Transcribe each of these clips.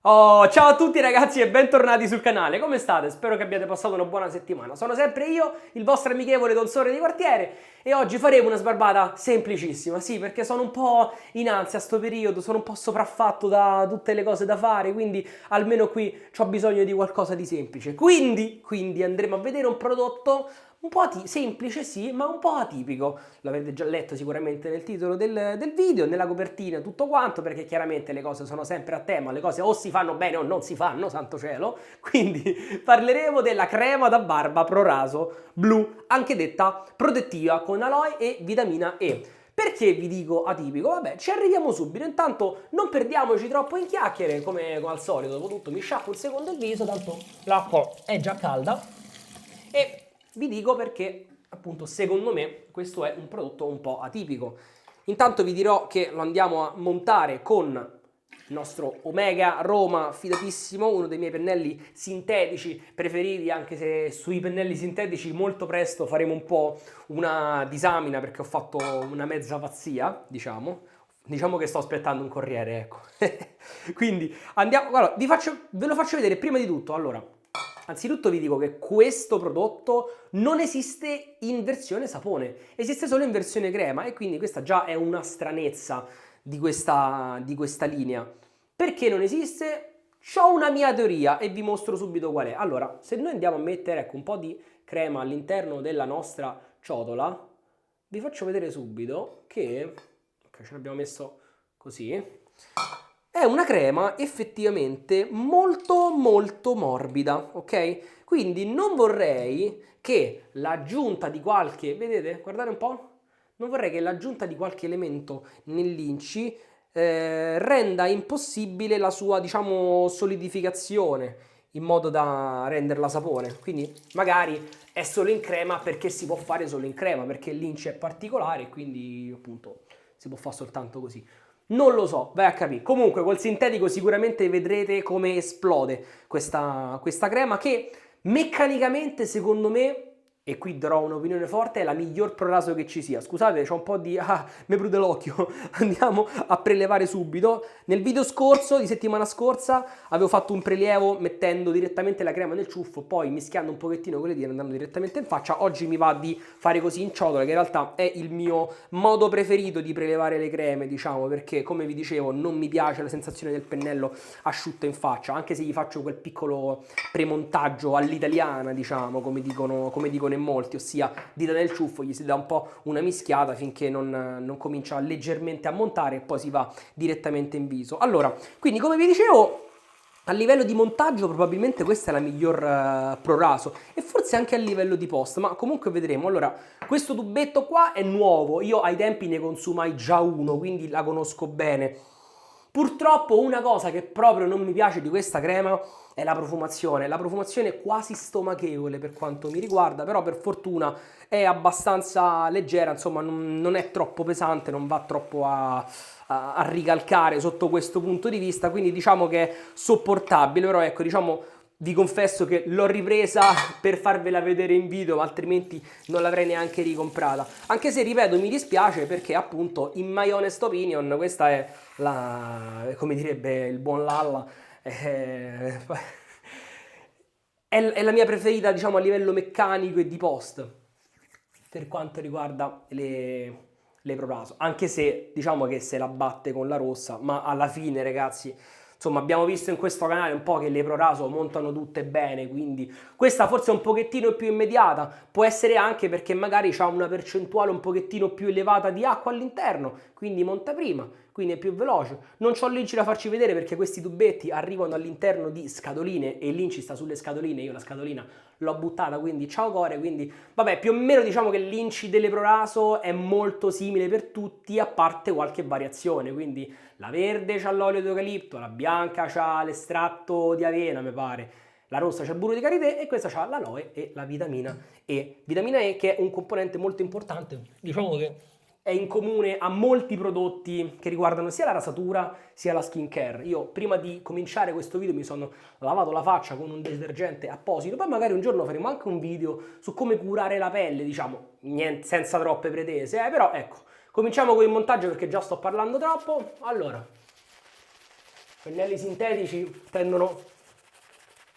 Oh, ciao a tutti ragazzi e bentornati sul canale, come state? Spero che abbiate passato una buona settimana. Sono sempre io, il vostro amichevole tonsore di quartiere e oggi faremo una sbarbata semplicissima, sì, perché sono un po' in ansia a sto periodo, sono un po' sopraffatto da tutte le cose da fare, quindi almeno qui ho bisogno di qualcosa di semplice. Quindi andremo a vedere un prodotto un po' semplice sì, ma un po' atipico. L'avrete già letto sicuramente nel titolo del video, nella copertina, tutto quanto, perché chiaramente le cose sono sempre a tema, le cose o si fanno bene o non si fanno, santo cielo. Quindi parleremo della crema da barba Pro Raso blu, anche detta protettiva con aloe e vitamina E. Perché vi dico atipico? Vabbè, ci arriviamo subito. Intanto non perdiamoci troppo in chiacchiere, come al solito. Dopotutto mi sciacquo un secondo il viso, tanto l'acqua è già calda. E vi dico perché, appunto, secondo me questo è un prodotto un po' atipico. Intanto vi dirò che lo andiamo a montare con il nostro Omega Roma fidatissimo, uno dei miei pennelli sintetici preferiti, anche se sui pennelli sintetici molto presto faremo un po' una disamina perché ho fatto una mezza pazzia, diciamo. Diciamo che sto aspettando un corriere, ecco. Quindi andiamo, allora, ve lo faccio vedere prima di tutto. Allora, anzitutto vi dico che questo prodotto non esiste in versione sapone, esiste solo in versione crema e quindi questa già è una stranezza di questa linea. Perché non esiste? C'ho una mia teoria e vi mostro subito qual è. Allora, se noi andiamo a mettere ecco, un po' di crema all'interno della nostra ciotola, vi faccio vedere subito che... Ok, ce l'abbiamo messo così. È una crema effettivamente molto morbida, ok? Quindi non vorrei che l'aggiunta di qualche, vedete? Guardate un po'. Non vorrei che l'aggiunta di qualche elemento nell'inci renda impossibile la sua, diciamo, solidificazione in modo da renderla sapone. Quindi magari è solo in crema perché si può fare solo in crema, perché l'inci è particolare e quindi appunto si può fare soltanto così. Non lo so, vai a capire. Comunque col sintetico sicuramente vedrete come esplode questa crema che meccanicamente secondo me, e qui darò un'opinione forte, è la miglior Proraso che ci sia. Scusate, c'ho un po' di... mi prude l'occhio. Andiamo a prelevare subito. Nel video scorso, di settimana scorsa, avevo fatto un prelievo mettendo direttamente la crema nel ciuffo, poi mischiando un pochettino con le dita, andando direttamente in faccia. Oggi mi va di fare così in ciotola, che in realtà è il mio modo preferito di prelevare le creme, diciamo, perché come vi dicevo non mi piace la sensazione del pennello asciutto in faccia, anche se gli faccio quel piccolo premontaggio all'italiana, diciamo, come dicono in molti, ossia dita nel ciuffo, gli si dà un po' una mischiata finché non comincia leggermente a montare e poi si va direttamente in viso. Allora, quindi come vi dicevo, a livello di montaggio probabilmente questa è la miglior Pro Raso e forse anche a livello di post, ma comunque vedremo. Allora, questo tubetto qua è nuovo, io ai tempi ne consumai già uno, quindi la conosco bene. Purtroppo una cosa che proprio non mi piace di questa crema è la profumazione è quasi stomachevole per quanto mi riguarda, però per fortuna è abbastanza leggera, insomma non è troppo pesante, non va troppo a ricalcare sotto questo punto di vista, quindi diciamo che è sopportabile, però ecco diciamo vi confesso che l'ho ripresa per farvela vedere in video, ma altrimenti non l'avrei neanche ricomprata. Anche se, ripeto, mi dispiace perché appunto, in my honest opinion, questa è la, come direbbe il buon Lalla, è la mia preferita, diciamo, a livello meccanico e di post, per quanto riguarda le Pro Raso. Anche se, diciamo che se la batte con la rossa, ma alla fine, ragazzi... Insomma, abbiamo visto in questo canale un po' che le Pro Raso montano tutte bene, quindi questa forse è un pochettino più immediata, può essere anche perché magari ha una percentuale un pochettino più elevata di acqua all'interno, quindi monta prima, quindi è più veloce. Non c'ho l'inci da farci vedere perché questi tubetti arrivano all'interno di scatoline e l'inci sta sulle scatoline, io la scatolina l'ho buttata, quindi ciao core, quindi vabbè, più o meno diciamo che l'inci delle Pro Raso è molto simile per tutti, a parte qualche variazione, quindi la verde c'ha l'olio di eucalipto, la bianca c'ha l'estratto di avena, mi pare, la rossa c'ha il burro di karité e questa c'ha l'aloe e la vitamina E. Vitamina E che è un componente molto importante, diciamo che è in comune a molti prodotti che riguardano sia la rasatura sia la skin care. Io prima di cominciare questo video mi sono lavato la faccia con un detergente apposito, poi magari un giorno faremo anche un video su come curare la pelle, diciamo, niente, senza troppe pretese, però ecco, cominciamo con il montaggio perché già sto parlando troppo. Allora, pennelli sintetici tendono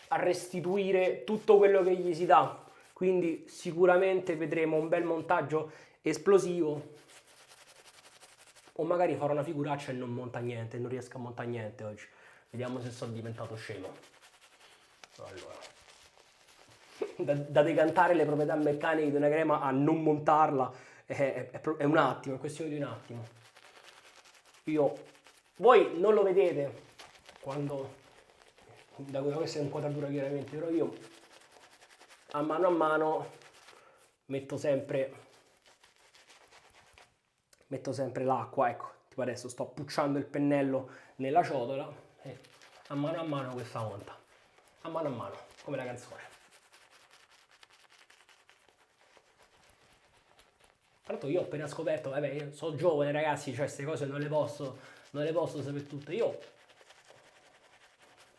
a restituire tutto quello che gli si dà, quindi sicuramente vedremo un bel montaggio esplosivo, o magari farò una figuraccia e non monta niente, non riesco a montare niente oggi. Vediamo se sono diventato scemo. Allora, da decantare le proprietà meccaniche di una crema a non montarla è un attimo, è questione di un attimo. Voi non lo vedete quando, da questa è inquadratura chiaramente, però io a mano metto sempre l'acqua, ecco, tipo adesso sto pucciando il pennello nella ciotola e a mano questa monta, a mano, come la canzone. Tra l'altro io ho appena scoperto, vabbè, io sono giovane ragazzi, cioè queste cose non le posso sapere tutte. Io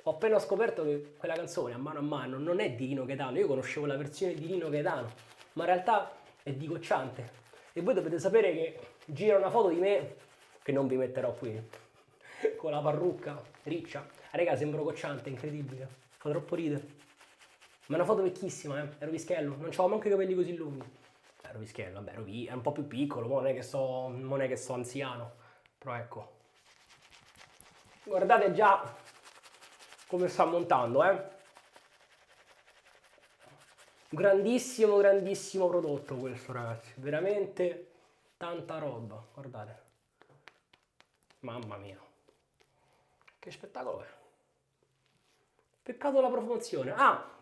ho appena scoperto che quella canzone a mano non è di Rino Gaetano, io conoscevo la versione di Rino Gaetano, ma in realtà è di Cocciante. E voi dovete sapere che gira una foto di me, che non vi metterò qui, con la parrucca riccia. Raga, sembro Cocciante, incredibile, fa troppo ridere. Ma è una foto vecchissima, ero pischello, non avevo manco i capelli così lunghi. Ero pischello, vabbè, ero un po' più piccolo, non è che so anziano, però ecco. Guardate già come sta montando, grandissimo prodotto questo, ragazzi, veramente tanta roba, guardate, mamma mia, che spettacolo è. Peccato la profumazione.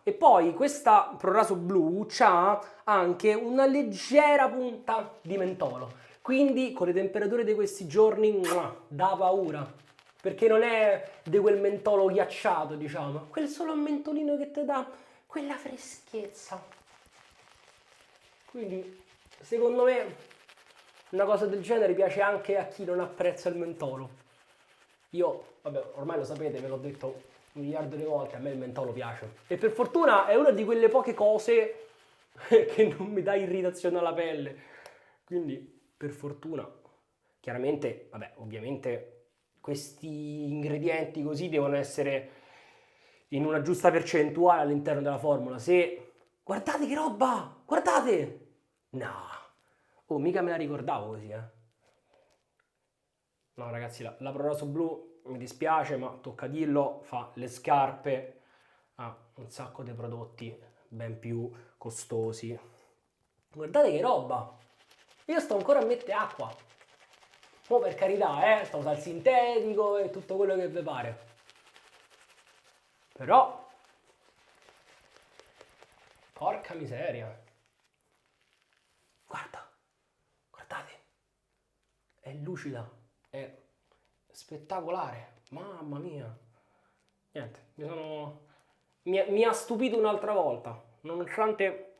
E poi questa Proraso Blu c'ha anche una leggera punta di mentolo, quindi con le temperature di questi giorni dà paura, perché non è di quel mentolo ghiacciato, diciamo, quel solo mentolino che ti dà quella freschezza. Quindi secondo me una cosa del genere piace anche a chi non apprezza il mentolo. Io, vabbè, ormai lo sapete, ve l'ho detto un miliardo di volte, a me il mentolo piace. E per fortuna è una di quelle poche cose che non mi dà irritazione alla pelle. Quindi, per fortuna, chiaramente, vabbè, ovviamente questi ingredienti così devono essere in una giusta percentuale all'interno della formula. Se guardate che roba! Guardate! No! Oh, mica me la ricordavo così, No, ragazzi, la Proraso Blu mi dispiace, ma tocca dirlo, fa le scarpe a un sacco di prodotti ben più costosi. Guardate che roba! Io sto ancora a mettere acqua. Oh, per carità, sto usando il sintetico e tutto quello che vi pare. Però, porca miseria. Guardate, è lucida, è spettacolare, mamma mia. Niente, mi ha stupito un'altra volta, nonostante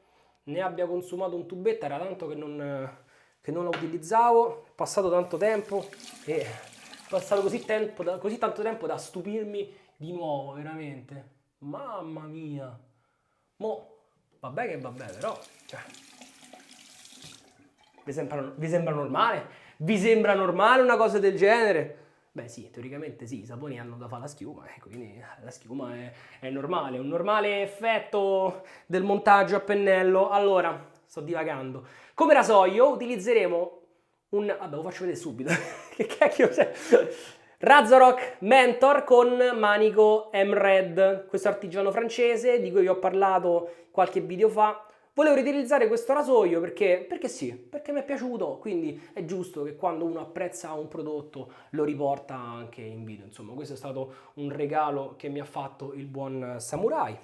ne abbia consumato un tubetto, era tanto che non la utilizzavo, è passato tanto tempo e è passato così tanto tempo da stupirmi di nuovo, veramente. Mamma mia. Mo, vabbè che vabbè, però, cioè, vi sembra normale? Vi sembra normale una cosa del genere? Beh sì, teoricamente sì, i saponi hanno da fare la schiuma, quindi la schiuma è normale, un normale effetto del montaggio a pennello. Allora, sto divagando. Come rasoio utilizzeremo vabbè, lo faccio vedere subito. Che cacchio c'è? Razorok Mentor con manico M-Red, questo artigiano francese di cui vi ho parlato qualche video fa. Volevo riutilizzare questo rasoio perché sì, perché mi è piaciuto, quindi è giusto che quando uno apprezza un prodotto lo riporta anche in video. Insomma, questo è stato un regalo che mi ha fatto il buon Samurai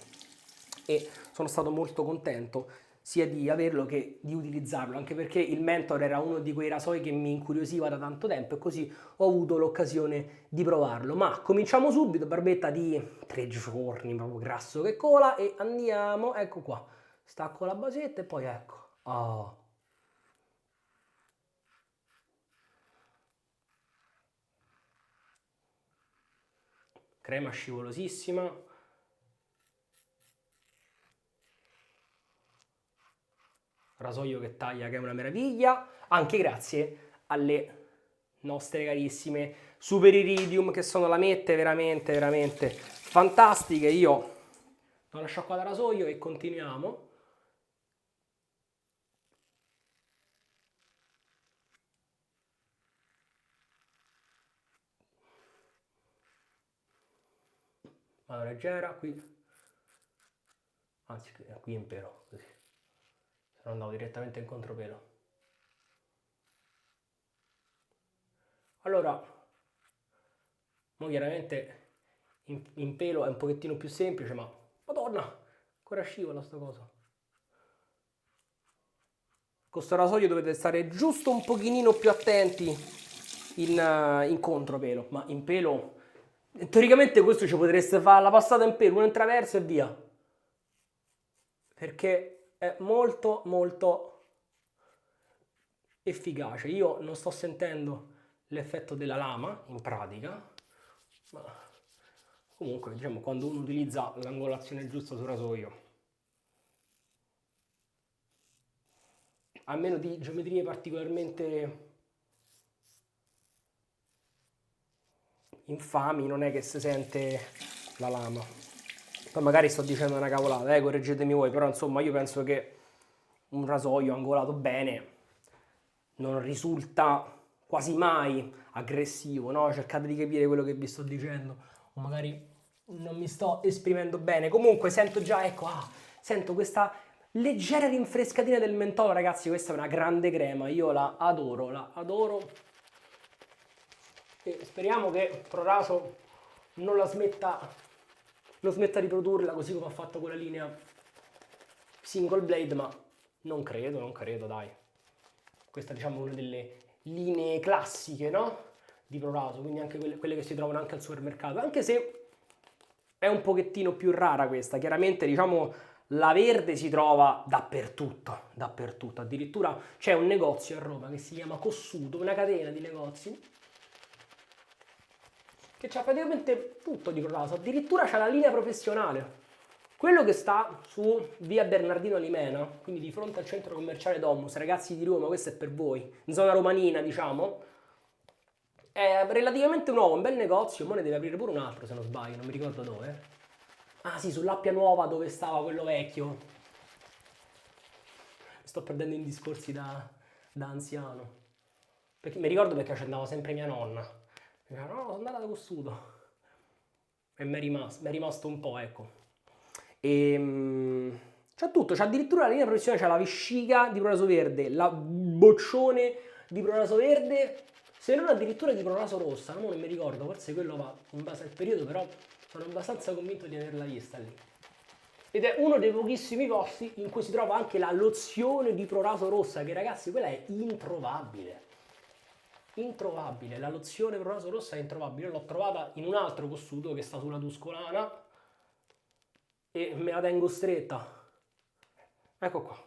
e sono stato molto contento sia di averlo che di utilizzarlo, anche perché il Mentor era uno di quei rasoi che mi incuriosiva da tanto tempo e così ho avuto l'occasione di provarlo. Ma cominciamo subito, barbetta di 3 giorni, proprio grasso che cola, e andiamo, ecco qua. Stacco la basetta e poi ecco. Oh. Crema scivolosissima. Rasoio che taglia, che è una meraviglia, anche grazie alle nostre carissime Super Iridium, che sono lamette veramente, veramente fantastiche. Io do una sciacquata al rasoio e continuiamo. Vado leggera, qui, anzi qui in pelo, così, se no andavo direttamente in contropelo. Allora, mo chiaramente in pelo è un pochettino più semplice, ma madonna, ancora scivola sta cosa. Con sto rasoio dovete stare giusto un pochino più attenti in contropelo, ma in pelo teoricamente questo ci potreste fare la passata in pelo, uno in traverso e via, perché è molto molto efficace. Io non sto sentendo l'effetto della lama in pratica, ma comunque diciamo quando uno utilizza l'angolazione giusta sul rasoio, a meno di geometrie particolarmente infami, non è che si sente la lama. Poi magari sto dicendo una cavolata, correggetemi voi, però insomma io penso che un rasoio angolato bene non risulta quasi mai aggressivo, no? Cercate di capire quello che vi sto dicendo, o magari non mi sto esprimendo bene. Comunque sento già, ecco, sento questa leggera rinfrescatina del mentolo, ragazzi, questa è una grande crema, io la adoro. E speriamo che ProRaso non smetta di produrla così come ha fatto con la linea single blade, ma non credo, dai. Questa diciamo è una delle linee classiche, no? Di ProRaso, quindi anche quelle che si trovano anche al supermercato, anche se è un pochettino più rara questa. Chiaramente diciamo la verde si trova dappertutto, addirittura c'è un negozio a Roma che si chiama Cossuto, una catena di negozi che c'ha praticamente tutto di ProRaso, addirittura c'ha la linea professionale. Quello che sta su via Bernardino Limena, quindi di fronte al centro commerciale Domus, ragazzi di Roma, questo è per voi, in zona romanina diciamo, è relativamente nuovo, un bel negozio, ma ne deve aprire pure un altro se non sbaglio, non mi ricordo dove. Ah sì, sull'Appia Nuova dove stava quello vecchio. Mi sto perdendo in discorsi da anziano. Perché, mi ricordo perché ci andava sempre mia nonna. Mi diceva, no, sono andata da Cossuto. E mi è rimasto un po', ecco. C'ha tutto, c'ha addirittura la linea professionale, c'ha la vescica di Proraso Verde, la boccione di Proraso Verde, se non addirittura di Proraso Rossa, no? Non mi ricordo, forse quello va in base al periodo, però sono abbastanza convinto di averla vista lì. Ed è uno dei pochissimi posti in cui si trova anche la lozione di Proraso Rossa, che ragazzi, quella è introvabile. Introvabile, la lozione Proraso Rossa è introvabile. L'ho trovata in un altro Cossuto che sta sulla Tuscolana e me la tengo stretta. Ecco qua.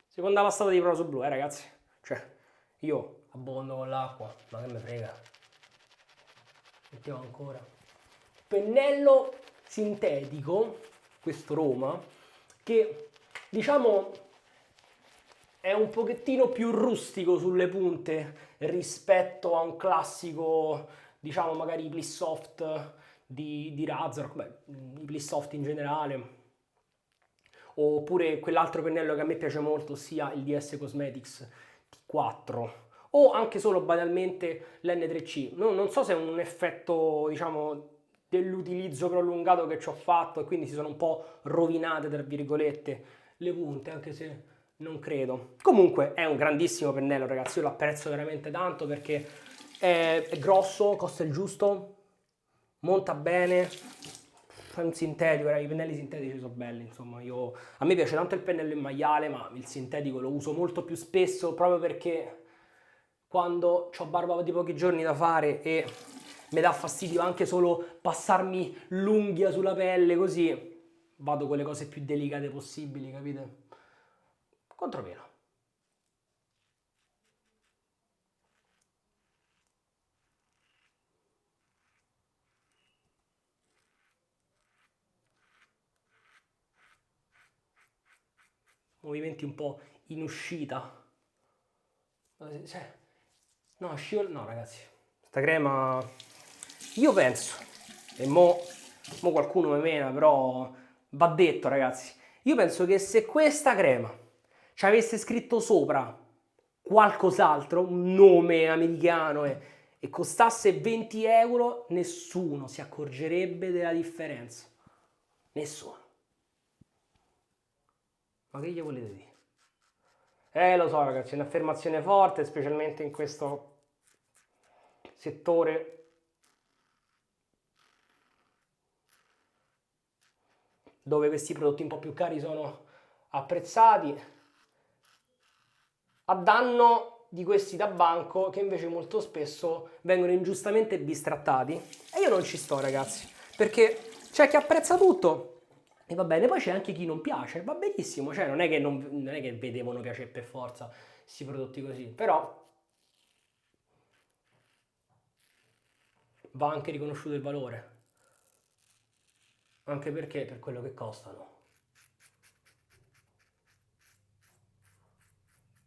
Seconda passata di Proraso Blu, ragazzi. Cioè, io abbondo con l'acqua, ma che me frega. Mettiamo ancora. Pennello sintetico, questo Roma, che diciamo è un pochettino più rustico sulle punte rispetto a un classico, diciamo magari i Bliss Soft di Razzor, beh, i Bliss Soft in generale, oppure quell'altro pennello che a me piace molto, ossia il DS Cosmetics T4, o anche solo banalmente l'N3C. Non so se è un effetto, diciamo, dell'utilizzo prolungato che ci ho fatto e quindi si sono un po' rovinate, tra virgolette, le punte, anche se non credo. Comunque è un grandissimo pennello, ragazzi, io lo apprezzo veramente tanto perché è grosso, costa il giusto, monta bene, è un sintetico, i pennelli sintetici sono belli, insomma, a me piace tanto il pennello in maiale, ma il sintetico lo uso molto più spesso proprio perché quando ho barba di pochi giorni da fare e mi dà fastidio anche solo passarmi l'unghia sulla pelle così, vado con le cose più delicate possibili, capite? Contropelo. Movimenti un po' in uscita. Cioè, No, no ragazzi, sta crema, io penso, e mo qualcuno mi mena, però va detto ragazzi, io penso che se questa crema ci avesse scritto sopra qualcos'altro, un nome americano e costasse 20 euro, nessuno si accorgerebbe della differenza. Nessuno. Ma che gli volete dire? Lo so ragazzi, è un'affermazione forte, specialmente in questo settore dove questi prodotti un po' più cari sono apprezzati a danno di questi da banco che invece molto spesso vengono ingiustamente bistrattati. E io non ci sto ragazzi, perché c'è chi apprezza tutto e va bene, poi c'è anche chi non piace, va benissimo, cioè non è che vi devono piacere per forza questi prodotti così, però va anche riconosciuto il valore, anche perché per quello che costano.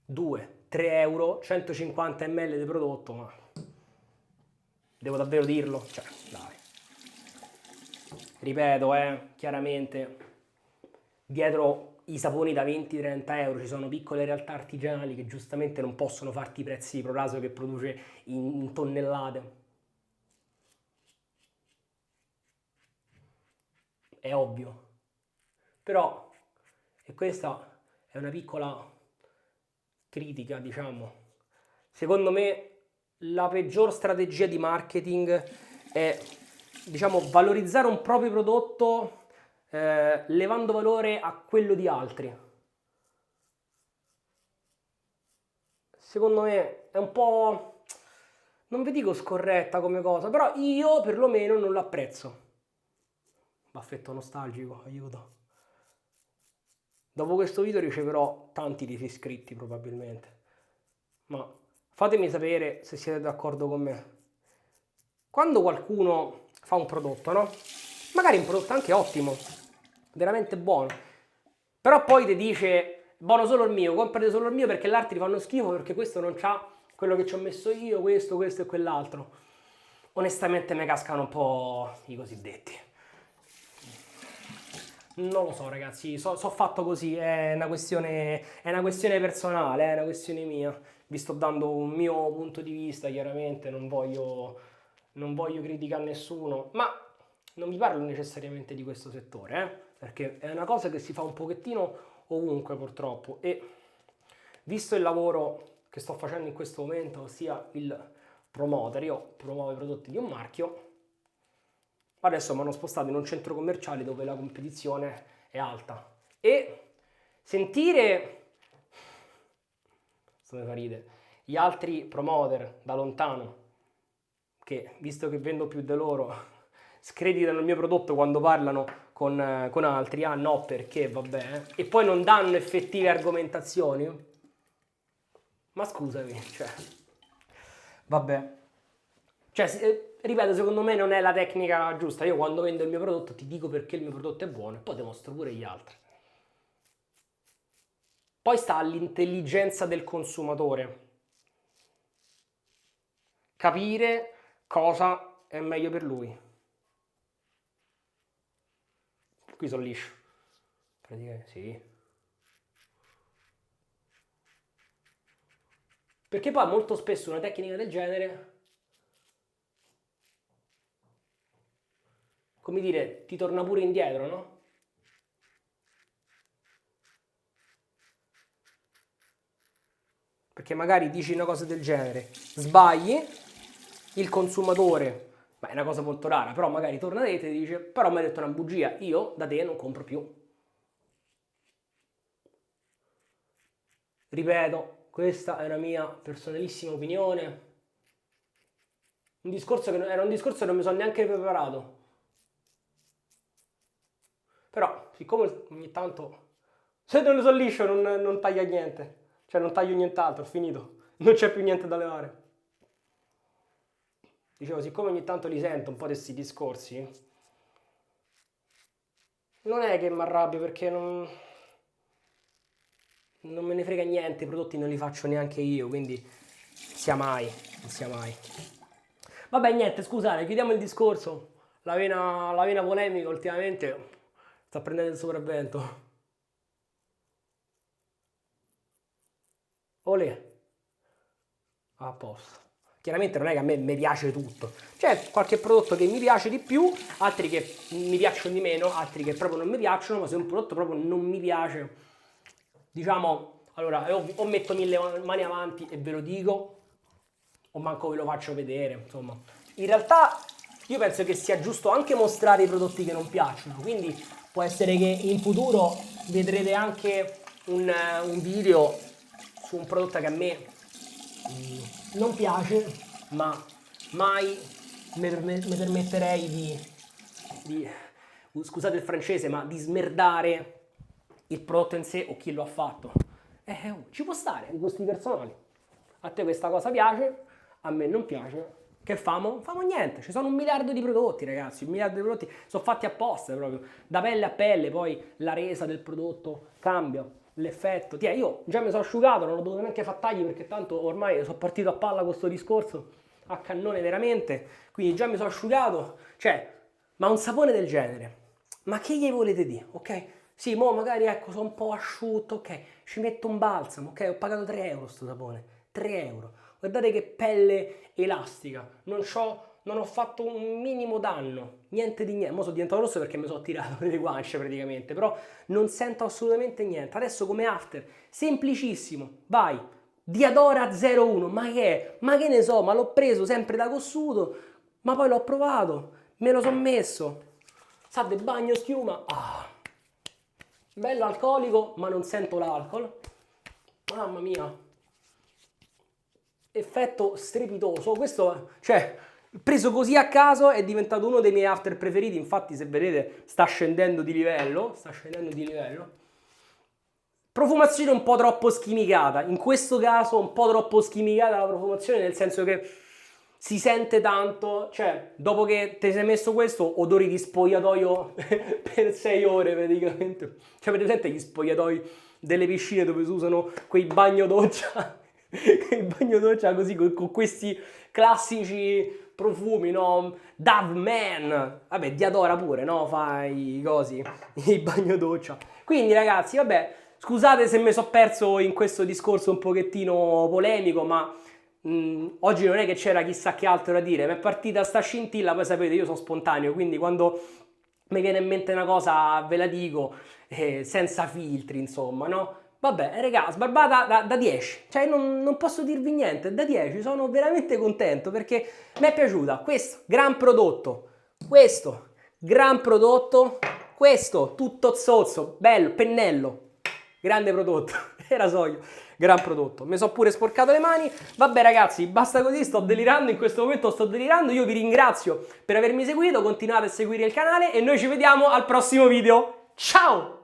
2, 3 euro, 150 ml di prodotto, ma devo davvero dirlo? Cioè, dai. Ripeto, chiaramente, dietro i saponi da 20-30 euro ci sono piccole realtà artigianali che giustamente non possono farti i prezzi di Proraso che produce in tonnellate. È ovvio. Però, e questa è una piccola critica, diciamo. Secondo me la peggior strategia di marketing è, diciamo, valorizzare un proprio prodotto levando valore a quello di altri. Secondo me è un po', non vi dico scorretta come cosa, però io perlomeno non l'apprezzo. Baffetto nostalgico, aiuto. Dopo questo video riceverò tanti disiscritti probabilmente, ma fatemi sapere se siete d'accordo con me. Quando qualcuno fa un prodotto, no? Magari un prodotto anche ottimo, veramente buono, però poi ti dice buono solo il mio, comprate solo il mio perché gli altri fanno schifo perché questo non c'ha quello che ci ho messo io, questo e quell'altro. Onestamente mi cascano un po' i cosiddetti. Non lo so ragazzi, so fatto così, è una questione personale, è una questione mia. Vi sto dando un mio punto di vista, chiaramente, non voglio criticare nessuno, ma non vi parlo necessariamente di questo settore, perché è una cosa che si fa un pochettino ovunque purtroppo e visto il lavoro che sto facendo in questo momento, ossia il promoter, io promuovo i prodotti di un marchio, adesso mi hanno spostato in un centro commerciale dove la competizione è alta e sentire, sto mi fa ridere, gli altri promoter da lontano che, visto che vendo più di loro, screditano il mio prodotto quando parlano con altri, ah no perché vabbè, e poi non danno effettive argomentazioni, ma scusami, cioè, vabbè. Cioè, ripeto, secondo me non è la tecnica giusta. Io quando vendo il mio prodotto ti dico perché il mio prodotto è buono e poi dimostro pure gli altri. Poi sta all'intelligenza del consumatore. Capire cosa è meglio per lui. Qui sono liscio. Praticamente sì. Perché poi molto spesso una tecnica del genere, come dire, ti torna pure indietro, no? Perché magari dici una cosa del genere, sbagli, il consumatore, ma è una cosa molto rara, però magari torna da te e ti dice, però mi hai detto una bugia, io da te non compro più. Ripeto, questa è una mia personalissima opinione, un discorso che era un discorso che non mi sono neanche preparato, però siccome ogni tanto, se non ne sono liscio non taglia niente, cioè non taglio nient'altro, è finito, non c'è più niente da levare. Dicevo, siccome ogni tanto li sento un po' di questi discorsi, non è che mi arrabbio perché non me ne frega niente, i prodotti non li faccio neanche io, quindi Non sia mai. Vabbè, niente, scusate, chiudiamo il discorso. La vena polemica ultimamente sta prendendo il sopravvento. Olè, a posto. Chiaramente non è che a me mi piace tutto. C'è qualche prodotto che mi piace di più, altri che mi piacciono di meno, altri che proprio non mi piacciono, ma se un prodotto proprio non mi piace, diciamo, allora, o metto mille mani avanti e ve lo dico, o manco ve lo faccio vedere, insomma. In realtà io penso che sia giusto anche mostrare i prodotti che non piacciono, quindi può essere che in futuro vedrete anche un video su un prodotto che a me non piace, ma mai mi permetterei scusate il francese, ma di smerdare il prodotto in sé o chi lo ha fatto. Ci può stare, i gusti personali. A te questa cosa piace, a me non piace. Che famo? Famo niente, ci sono 1 miliardo di prodotti, ragazzi, 1 miliardo di prodotti sono fatti apposta proprio, da pelle a pelle, poi la resa del prodotto cambia, l'effetto. Io già mi sono asciugato, non ho dovuto neanche fare tagli perché tanto ormai sono partito a palla con questo discorso, a cannone veramente, quindi già mi sono asciugato, cioè, ma un sapone del genere, ma che gli volete dire, ok? Sì, mo magari ecco, sono un po' asciutto, ok, ci metto un balsamo, ok, ho pagato 3 euro sto sapone, 3 euro. Guardate che pelle elastica, non ho fatto un minimo danno, niente di niente. Mo sono diventato rosso perché mi sono tirato le guance praticamente, però non sento assolutamente niente. Adesso come after, semplicissimo, vai, Diadora 01, ma che è? Ma che ne so, ma l'ho preso sempre da cossuto, ma poi l'ho provato, me lo sono messo, sa del bagno schiuma, bello alcolico, ma non sento l'alcol, mamma mia. Effetto strepitoso, questo, cioè, preso così a caso è diventato uno dei miei after preferiti, infatti se vedete sta scendendo di livello, profumazione un po' troppo schimicata, in questo caso un po' troppo schimicata la profumazione, nel senso che si sente tanto, cioè, dopo che ti sei messo questo, odori di spogliatoio per 6 ore praticamente, cioè, presente gli spogliatoi delle piscine dove si usano quei bagno doccia così con questi classici profumi, no? Dove Man, vabbè, Diadora pure, no? Fa i cosi, i bagno doccia. Quindi ragazzi, vabbè, scusate se mi sono perso in questo discorso un pochettino polemico, ma oggi non è che c'era chissà che altro da dire, mi è partita sta scintilla, poi sapete, io sono spontaneo, quindi quando mi viene in mente una cosa ve la dico, senza filtri, insomma, no? Vabbè, raga, sbarbata da 10, cioè non posso dirvi niente, da 10, sono veramente contento perché mi è piaciuta, questo, gran prodotto, questo, tutto zozzo, bello, pennello, grande prodotto, era soglio, gran prodotto, mi sono pure sporcato le mani, vabbè ragazzi, basta così, sto delirando, in questo momento sto delirando, io vi ringrazio per avermi seguito, continuate a seguire il canale e noi ci vediamo al prossimo video, ciao!